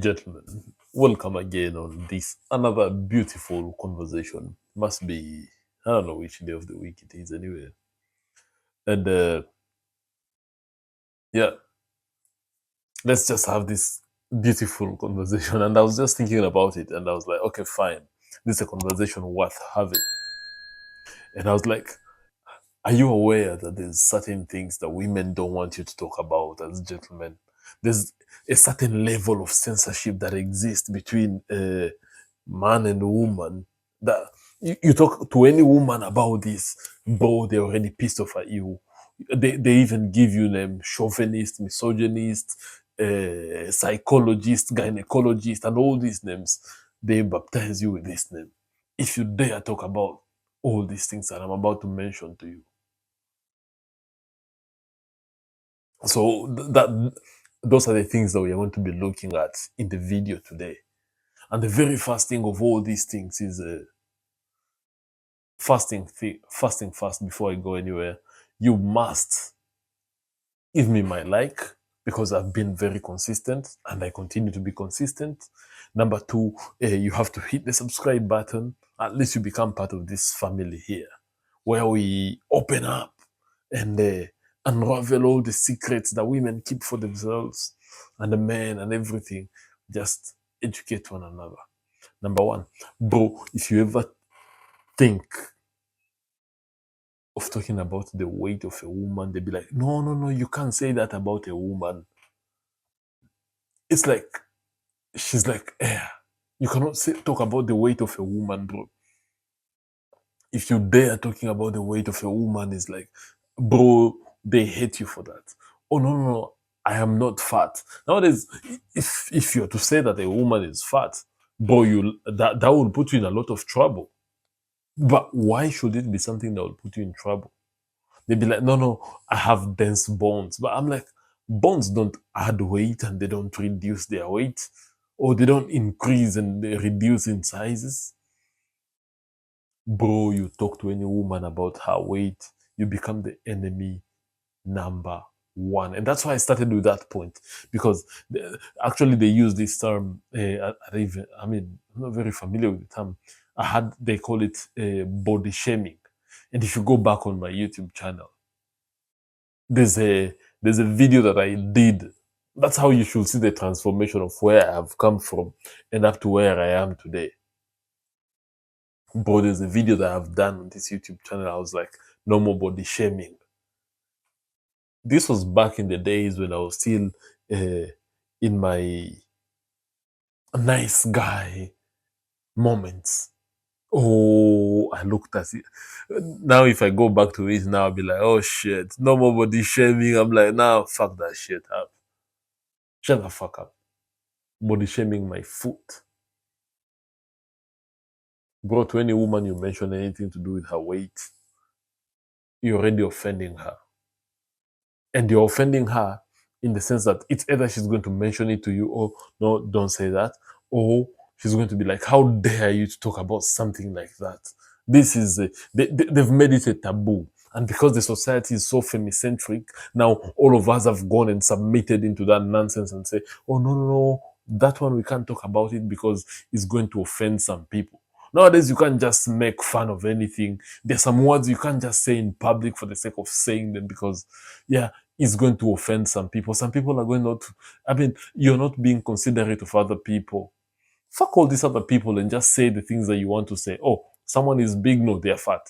Gentlemen, welcome again on this another beautiful conversation. Must be, I don't know which day of the week it is anyway. And yeah, let's just have this beautiful conversation. And I was just thinking about it and I was like, okay, fine. This is a conversation worth having. And I was like, are you aware that there's certain things that women don't want you to talk about as gentlemen? There's a certain level of censorship that exists between man and woman that you talk to any woman about this, bro, they're already pissed off at you. They even give you them chauvinist, misogynist, psychologist, gynecologist, and all these names. They baptize you with this name. If you dare talk about all these things that I'm about to mention to you. So that those are the things that we are going to be looking at in the video today. And the very first thing of all these things is fasting fast before I go anywhere. You must give me my like because I've been very consistent and I continue to be consistent. Number two, you have to hit the subscribe button. At least you become part of this family here where we open up and unravel all the secrets that women keep for themselves and the men and everything. Just educate one another. Number one, bro, if you ever think of talking about the weight of a woman, they'd be like, no, no, no, you can't say that about a woman. It's like, she's like air. You cannot talk about the weight of a woman, bro. If you dare talking about the weight of a woman, it's like, bro, they hate you for that. Oh, no, no, no, I am not fat. Nowadays, if you're to say that a woman is fat, bro, that will put you in a lot of trouble. But why should it be something that will put you in trouble? They'd be like, no, no, I have dense bones. But I'm like, bones don't add weight and they don't reduce their weight, or they don't increase and they reduce in sizes. Bro, you talk to any woman about her weight, you become the enemy number one. And that's why I started with that point, because actually they use this term. I mean, I'm not very familiar with the term. They call it body shaming. And if you go back on my YouTube channel, there's a video that I did. That's how you should see the transformation of where I have come from and up to where I am today. But there's a video that I've done on this YouTube channel. I was like, no more body shaming. This was back in the days when I was still in my nice guy moments. Oh, I looked at it. Now, if I go back to it now, I'll be like, oh shit, no more body shaming. I'm like, nah, fuck that shit up. Shut the fuck up. Body shaming my foot. Bro, to any woman you mention anything to do with her weight, you're already offending her. And you're offending her in the sense that it's either she's going to mention it to you, or no, don't say that, or she's going to be like, how dare you to talk about something like that? This is, they've made it a taboo. And because the society is so femicentric, now all of us have gone and submitted into that nonsense and say, oh, no, no, no, that one we can't talk about it because it's going to offend some people. Nowadays, you can't just make fun of anything. There's some words you can't just say in public for the sake of saying them because, yeah, it's going to offend some people. Some people are going not to, I mean, you're not being considerate of other people. Fuck all these other people and just say the things that you want to say. Oh, someone is big, no, they're fat.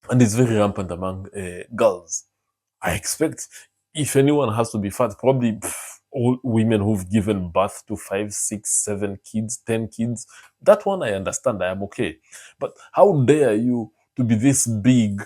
And it's very rampant among girls. I expect if anyone has to be fat, probably all women who've given birth to 5, 6, 7 kids, 10 kids. That one I understand, I am okay. But how dare you to be this big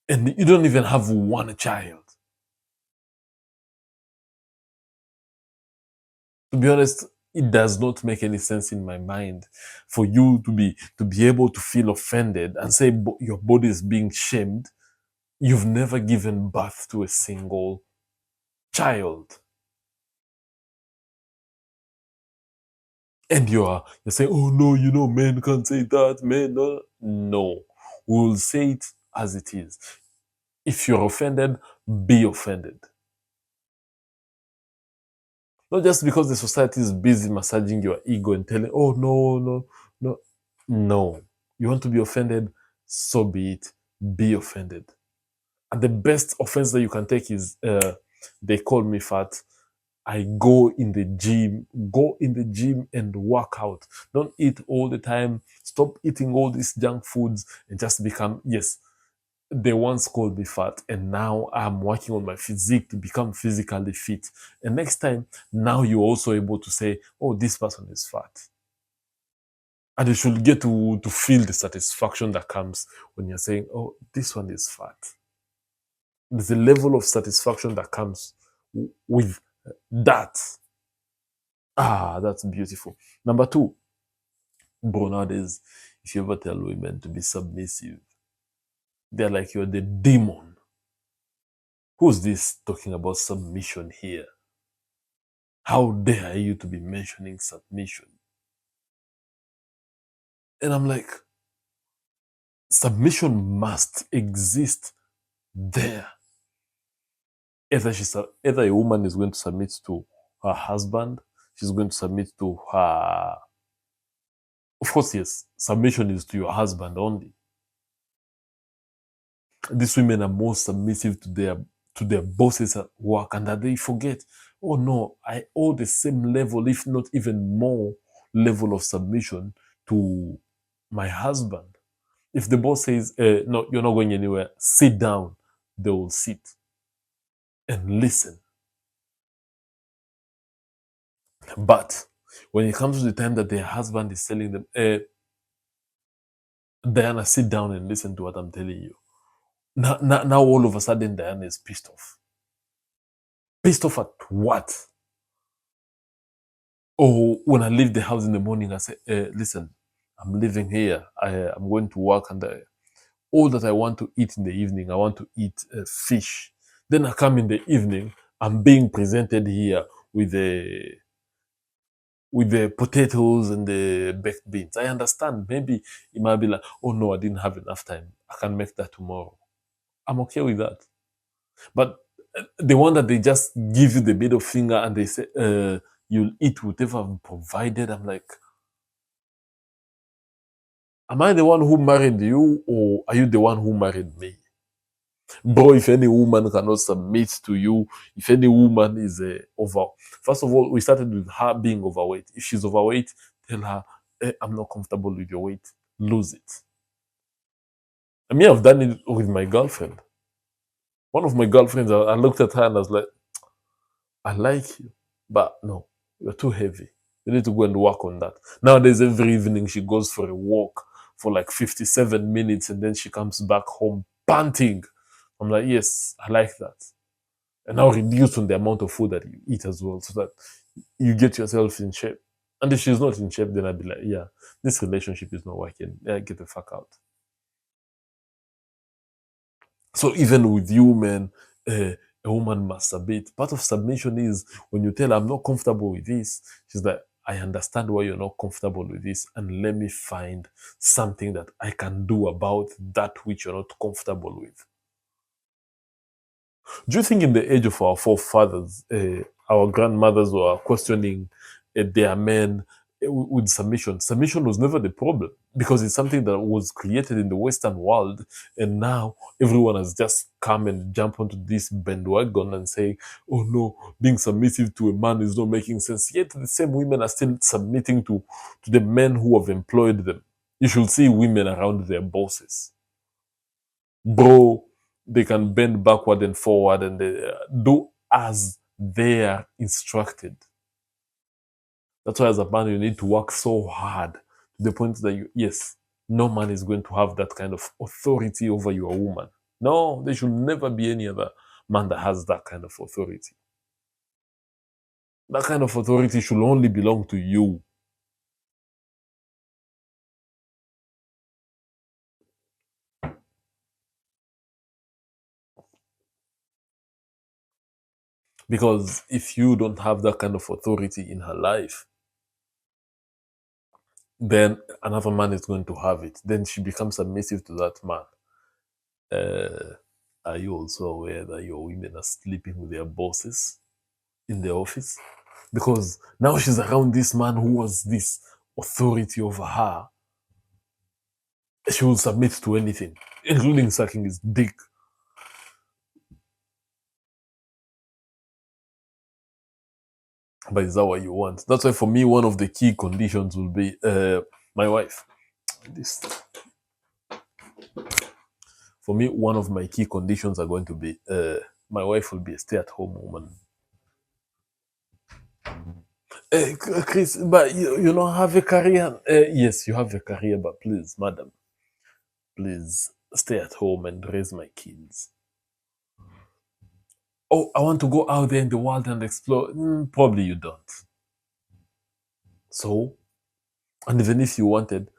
and you don't even have one child? To be honest, it does not make any sense in my mind for you to be able to feel offended and say your body is being shamed. You've never given birth to a single child. And you're saying, oh no, men can't say that, men no. We'll say it as it is. If you're offended, be offended. Not just because the society is busy massaging your ego and telling, oh, no, no, no. No. You want to be offended? So be it. Be offended. And the best offense that you can take is they call me fat. I go in the gym. Go in the gym and work out. Don't eat all the time. Stop eating all these junk foods and just become, yes, they once called me fat and now I'm working on my physique to become physically fit. And next time, now you're also able to say, oh, this person is fat. And you should get to feel the satisfaction that comes when you're saying, oh, this one is fat. There's a level of satisfaction that comes with that. Ah, that's beautiful. Number two, bro, nowadays, if you ever tell women to be submissive, they're like you're the demon. Who's this talking about submission here? How dare you to be mentioning submission? And I'm like, submission must exist there. Either a woman is going to submit to her husband, she's going to submit to her. Of course, yes, submission is to your husband only. These women are more submissive to their bosses at work, and that they forget, oh no, I owe the same level, if not even more level of submission to my husband. If the boss says, no, you're not going anywhere, sit down, they will sit and listen. But when it comes to the time that their husband is telling them, Diana, sit down and listen to what I'm telling you. Now all of a sudden, Diana is pissed off. Pissed off at what? Or when I leave the house in the morning, I say, listen, I'm living here. I'm going to work, and all that I want to eat in the evening, I want to eat fish. Then I come in the evening, I'm being presented here with the potatoes and the baked beans. I understand. Maybe it might be like, oh no, I didn't have enough time. I can make that tomorrow. I'm okay with that. But the one that they just give you the middle finger and they say, you'll eat whatever I've provided. I'm like, am I the one who married you, or are you the one who married me? Bro, if any woman cannot submit to you, if any woman is over, first of all, we started with her being overweight. If she's overweight, tell her, I'm not comfortable with your weight, lose it. I mean, I've done it with my girlfriend. One of my girlfriends, I looked at her and I was like, I like you, but no, you're too heavy. You need to go and work on that. Nowadays, every evening she goes for a walk for like 57 minutes and then she comes back home panting. I'm like, yes, I like that. And now reduce on the amount of food that you eat as well so that you get yourself in shape. And if she's not in shape, then I'd be like, yeah, this relationship is not working. Yeah, get the fuck out. So even with you, man, a woman must submit. Part of submission is when you tell her, I'm not comfortable with this, she's like, I understand why you're not comfortable with this, and let me find something that I can do about that which you're not comfortable with. Do you think in the age of our forefathers, our grandmothers were questioning their men with submission? Submission was never the problem because it's something that was created in the Western world, and now everyone has just come and jump onto this bandwagon and say, "Oh no, being submissive to a man is not making sense." Yet the same women are still submitting to the men who have employed them. You should see women around their bosses, bro. They can bend backward and forward and they do as they are instructed. That's why as a man you need to work so hard to the point that yes, no man is going to have that kind of authority over your woman. No, there should never be any other man that has that kind of authority. That kind of authority should only belong to you. Because if you don't have that kind of authority in her life, then another man is going to have it. Then she becomes submissive to that man. Are you also aware that your women are sleeping with their bosses in the office? because now she's around this man who was this authority over her. She will submit to anything, including sucking his dick. But is that what you want? That's why for me, one of the key conditions will be my wife. This For me, one of my key conditions are going to be my wife will be a stay-at-home woman. Chris, but you don't have a career. Yes, you have a career, but please, madam, please stay at home and raise my kids. Oh, I want to go out there in the world and explore. Probably you don't. So, and even if you wanted,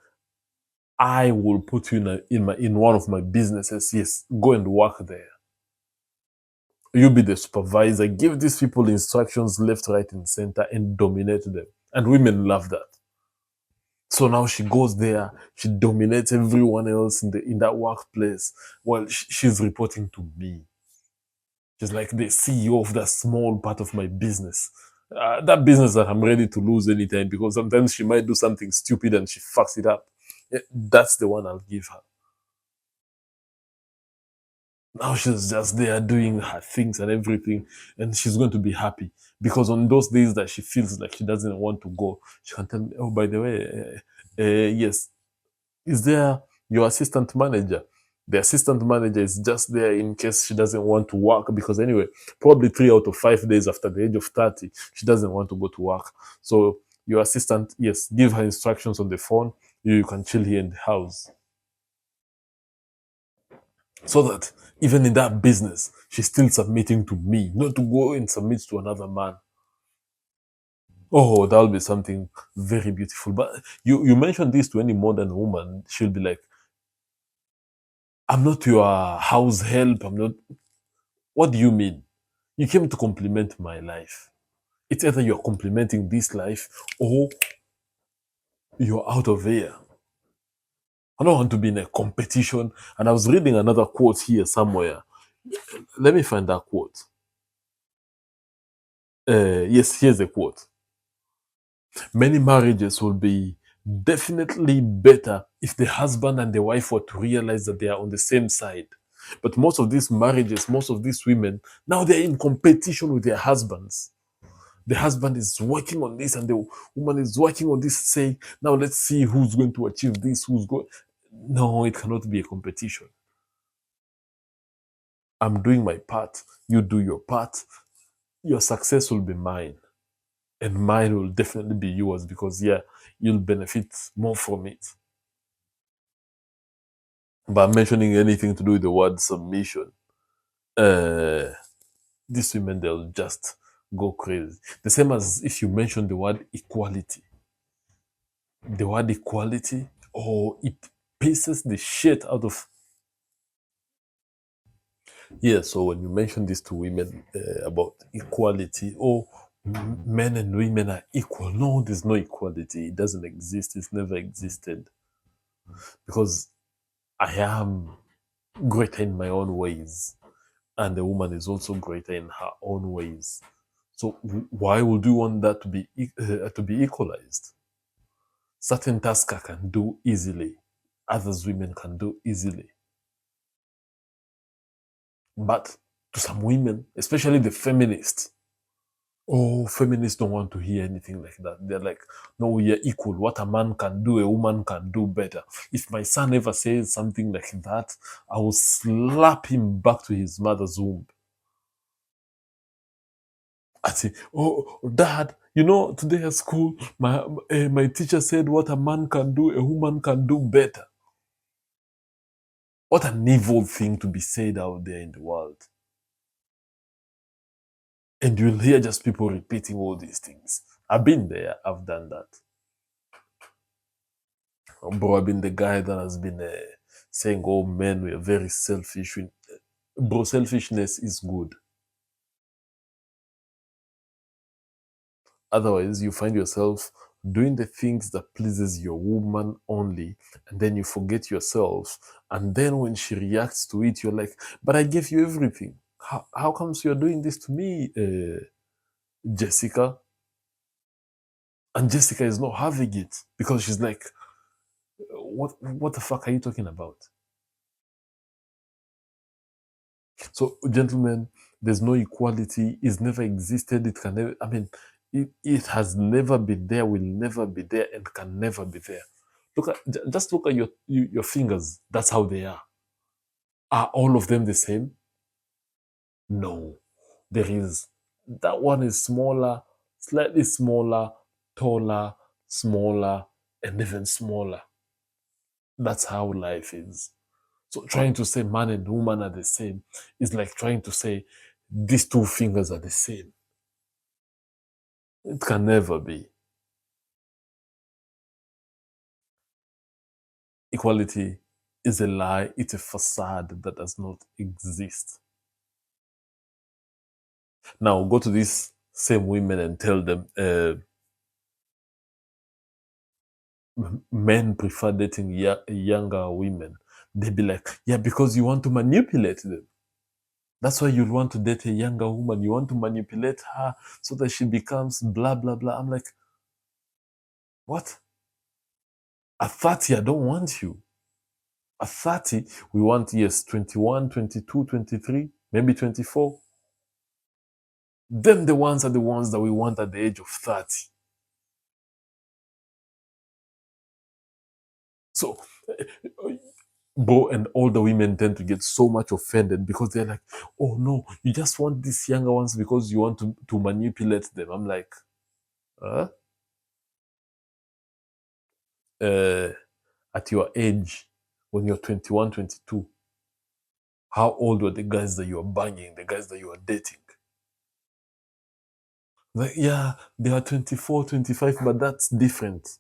I will put you in one of my businesses. Yes, go and work there. You be the supervisor. Give these people instructions left, right, and center, and dominate them. And women love that. So now she goes there, she dominates everyone else in that workplace. Well, she's reporting to me. She's like the CEO of that small part of my business. That business that I'm ready to lose anytime because sometimes she might do something stupid and she fucks it up. That's the one I'll give her. Now she's just there doing her things and everything, and she's going to be happy because on those days that she feels like she doesn't want to go, she can tell me, "Oh, by the way, yes, is there your assistant manager?" The assistant manager is just there in case she doesn't want to work because anyway, probably 3 out of 5 days after the age of 30, she doesn't want to go to work. So your assistant, yes, give her instructions on the phone. You can chill here in the house. So that even in that business, she's still submitting to me, not to go and submit to another man. Oh, that'll be something very beautiful. But you mentioned this to any modern woman, she'll be like, I'm not your house help. I'm not. What do you mean? You came to compliment my life. It's either you're complimenting this life or you're out of here. I don't want to be in a competition. And I was reading another quote here somewhere. Let me find that quote. Yes, here's the quote. Many marriages will be definitely better if the husband and the wife were to realize that they are on the same side. But most of these marriages, most of these women, now they're in competition with their husbands. The husband is working on this and the woman is working on this, saying, now let's see who's going to achieve this, who's going. No, it cannot be a competition. I'm doing my part, you do your part, your success will be mine. And mine will definitely be yours because, yeah, you'll benefit more from it. But mentioning anything to do with the word submission, uh, these women, they'll just go crazy. The same as if you mention the word equality. The word equality, oh, it pisses the shit out of. Yeah, so when you mention this to women about equality, oh, men and women are equal. No, there's no equality. It doesn't exist. It's never existed. Because I am greater in my own ways, and the woman is also greater in her own ways. So why would you want that to be equalized? Certain tasks I can do easily, others women can do easily. But to some women, especially the feminists, oh, feminists don't want to hear anything like that. They're like, no, we are equal. What a man can do, a woman can do better. If my son ever says something like that, I will slap him back to his mother's womb. I say, oh, dad, today at school, my teacher said what a man can do, a woman can do better. What an evil thing to be said out there in the world. And you'll hear just people repeating all these things. I've been there, I've done that. Bro, I've been the guy that has been saying, oh, men, we are very selfish. Bro, selfishness is good. Otherwise, you find yourself doing the things that pleases your woman only, and then you forget yourself. And then when she reacts to it, you're like, but I gave you everything. How comes you're doing this to me, Jessica? And Jessica is not having it because she's like, what the fuck are you talking about? So, gentlemen, there's no equality. It's never existed. It can never, I mean, it has never been there, will never be there, and can never be there. Just look at your fingers. That's how they are. Are all of them the same? No. There is. That one is smaller, slightly smaller, taller, smaller, and even smaller. That's how life is. So trying to say man and woman are the same is like trying to say these two fingers are the same. It can never be. Equality is a lie. It's a facade that does not exist. Now go to these same women and tell them men prefer dating younger women. They'd be like, yeah, because you want to manipulate them. That's why you'll want to date a younger woman. You want to manipulate her so that she becomes blah, blah, blah. I'm like, what? At 30, I don't want you. At 30, we want, yes, 21, 22, 23, maybe 24. Then the ones are the ones that we want at the age of 30. So, bro, and all the women tend to get so much offended because they're like, oh no, you just want these younger ones because you want to manipulate them. I'm like, huh? At your age, when you're 21, 22, how old were the guys that you are banging, the guys that you are dating? Like, yeah, they are 24, 25, but that's different.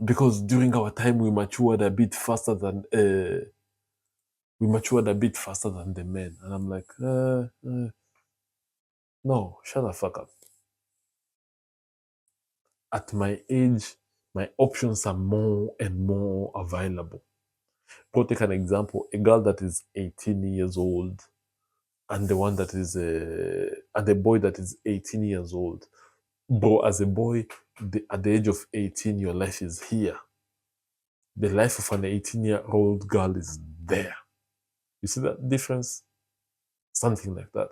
Because during our time, we matured a bit faster than the men. And I'm like, no, shut the fuck up. At my age, my options are more and more available. Go take an example, a girl that is 18 years old and the one that is, and the boy that is 18 years old. Bro, as a boy, at the age of 18, your life is here. The life of an 18-year-old girl is there. You see that difference? Something like that.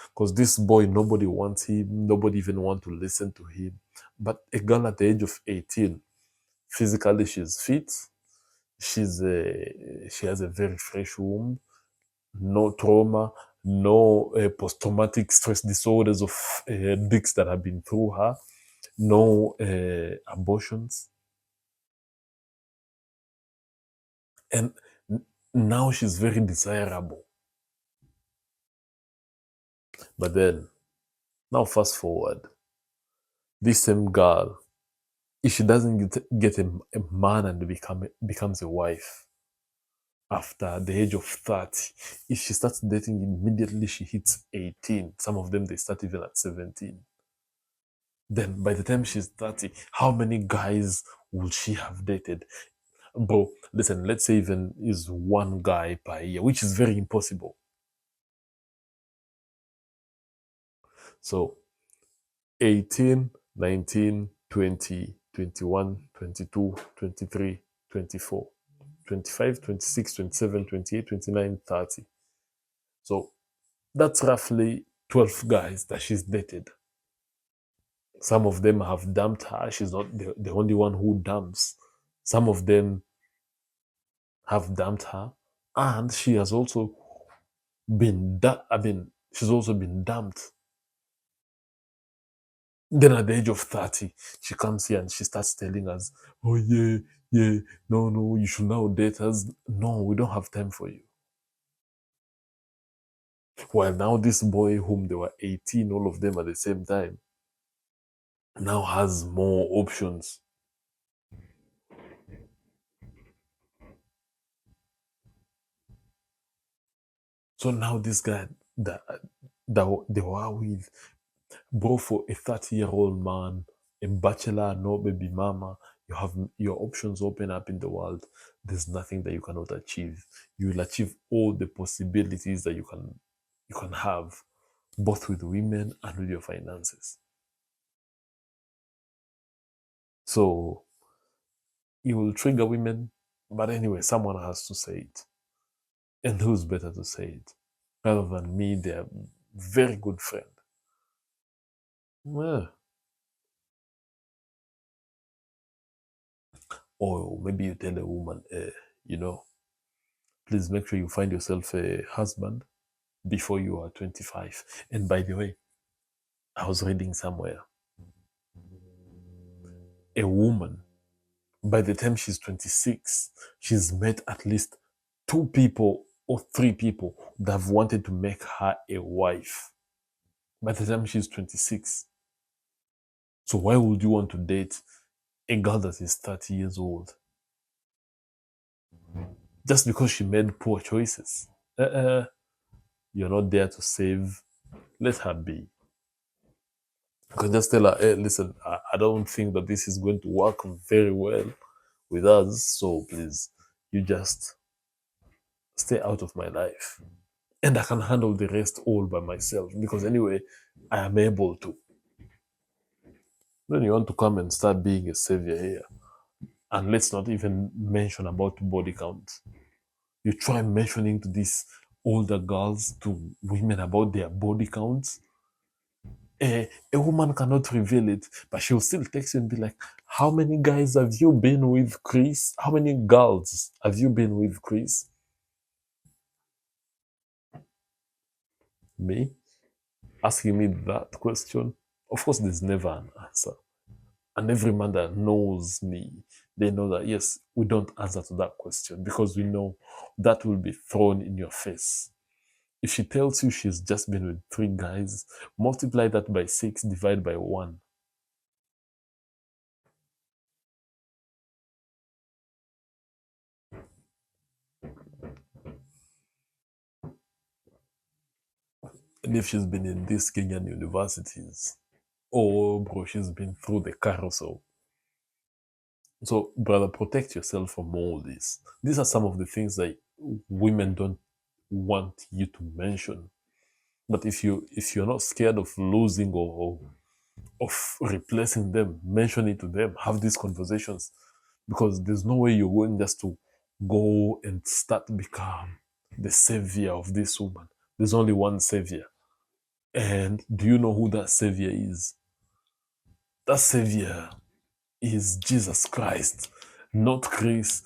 Because this boy, nobody wants him, nobody even want to listen to him. But a girl at the age of 18, physically she's fit, she has a very fresh womb, no trauma, no post-traumatic stress disorders of dicks that have been through her, no abortions. And now she's very desirable. But then, now fast forward, this same girl, if she doesn't get a man and becomes a wife after the age of 30, if she starts dating immediately she hits 18, some of them they start even at 17. Then by the time she's 30, how many guys will she have dated? Bro, listen, let's say even is one guy per year, which is very impossible. So 18, 19, 20, 21, 22, 23, 24, 25, 26, 27, 28, 29, 30. So that's roughly 12 guys that she's dated. Some of them have dumped her. She's not the only one who dumps. Some of them have dumped her. And she has also she's also been dumped. Then at the age of 30, she comes here and she starts telling us, oh yeah, yeah, no, you should now date us. No, we don't have time for you. While now this boy whom they were 18, all of them at the same time, now has more options. So now this guy that they were with, bro, for a 30-year-old man, a bachelor, no baby mama, you have your options open up in the world. There's nothing that you cannot achieve. You will achieve all the possibilities that you can have, both with women and with your finances. So it will trigger women, but anyway, someone has to say it. And who's better to say it rather than me, their very good friend? Yeah. Or maybe you tell a woman, you know, please make sure you find yourself a husband before you are 25. And by the way, I was reading somewhere a woman, by the time she's 26, she's met at least two people or three people that have wanted to make her a wife by the time she's 26. So why would you want to date a girl that is 30 years old just because she made poor choices? You're not there to save. Let her be. You can just tell her, hey, listen, I don't think that this is going to work very well with us. So please, you just stay out of my life. And I can handle the rest all by myself because anyway, I am able to. Then you want to come and start being a savior here. And let's not even mention about body count. You try mentioning to these older girls, to women about their body counts. A woman cannot reveal it, but she'll still text you and be like, how many guys have you been with, Chris? How many girls have you been with, Chris? Me? Asking me that question? Of course, there's never an answer. And every man that knows me, they know that, yes, we don't answer to that question because we know that will be thrown in your face. If she tells you she's just been with 3 guys, multiply that by 6, divide by 1. And if she's been in these Kenyan universities, oh, bro, she's been through the carousel. So, brother, protect yourself from all this. These are some of the things that women don't want you to mention. But if you're not scared of losing or of replacing them, mention it to them. Have these conversations because there's no way you're going just to go and start to become the savior of this woman. There's only one savior. And do you know who that savior is? That savior is Jesus Christ, not Chris,